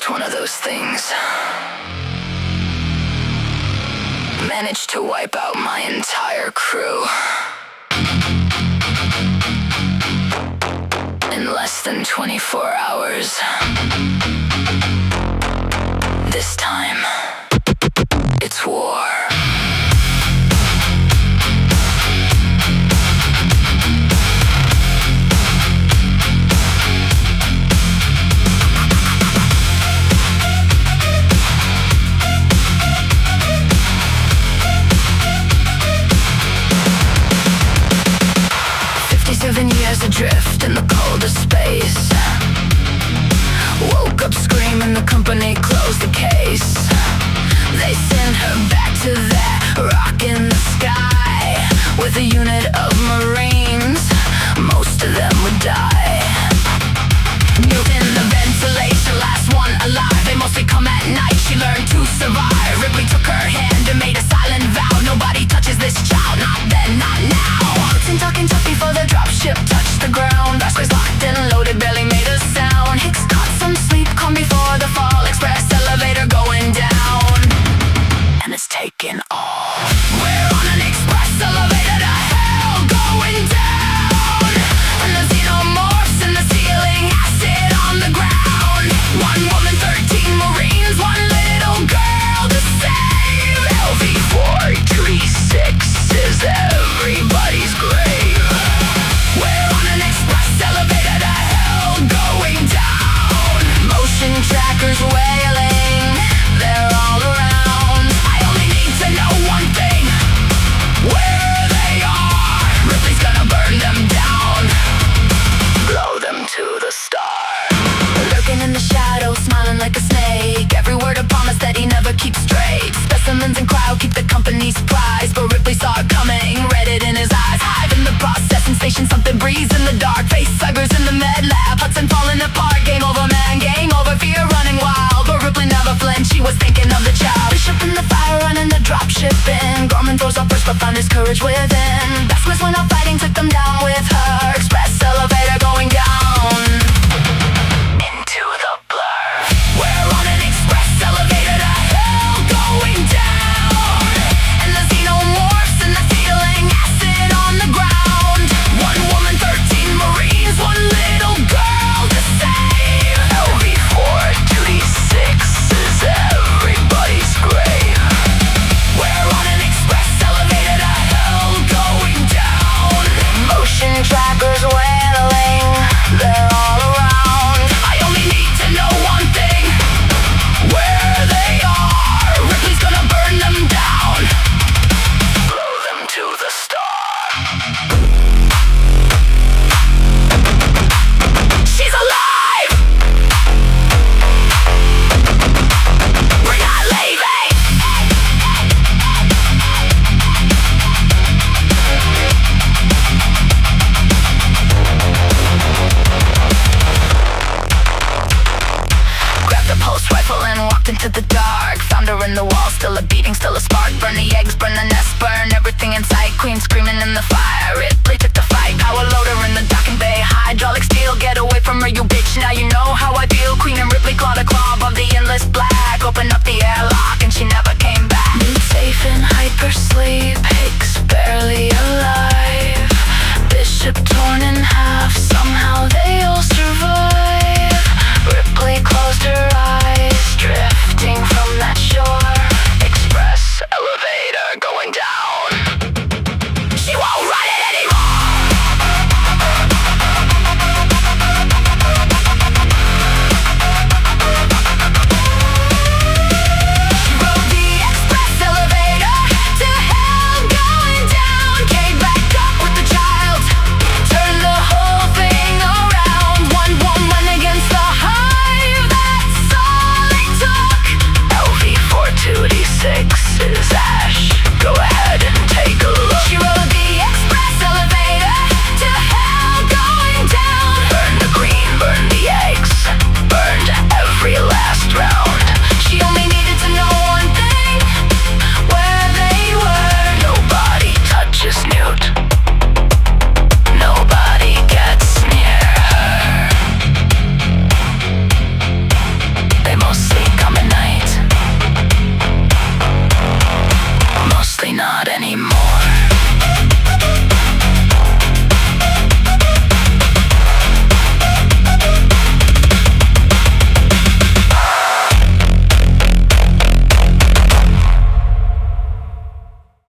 one of those things. Managed to wipe out my entire crew in less than 24 hours. This time, it's war. 7 years adrift in the coldest space. Woke up screaming, the company closed the case. They sent her back to that rock in the sky with a unit of Marines. Most of them would die. Mute in the ventilation, last one alive. They mostly come at night, she learned to survive. Ripley took her hand and made a silent vow. Nobody touches this child, not then, not now. Hudson talking tough before the dropship touched the ground. Baskets locked and loaded, barely made a sound. Hicks caught some sleep, calm before the fall. Express elevator going down, and it's taking all. We're on an express elevator to hell, going down. And the xenomorphs in the ceiling, acid on the ground. One woman, 13 Marines, one little girl to save. LV-436 is everybody's grave. We're on an express elevator to hell, going down. Motion trackers wailing, they're all around. I only need to know one thing, where they are. Ripley's gonna burn them down, blow them to the star. Lurking in the shadows, smiling like a snake. Every word a promise that he never keeps straight. Specimens and crowd keep the company's prize, but Ripley saw it coming, read it in his eyes. Hive in the processing station, something breathes in the dark. Face suckers in the med lab, Hudson falling apart. Game over man, gang over, fear running wild. But Ripley never flinched, she was thinking of the child. Bishop in the fire, running the dropship in. Gorman throws up first, but found his courage within. Baskets went out fighting, took them down with her. Express elevator going down into the blur. We're on an express elevator to hell, going down. And the xenomorphs in the ceiling, acid on the ground. One woman, 13 Marines, one little girl to save. LV-436 is everybody's grave. We're on an express elevator to hell, going down. Motion trackers wailing, they're all around. I only need to know one thing, where they are. Ripley's gonna burn them down, blow them to the star. She's alive! We're not leaving! Grabbed the pulse rifle and walked into the dark. Found her in the wall, still a beating, still a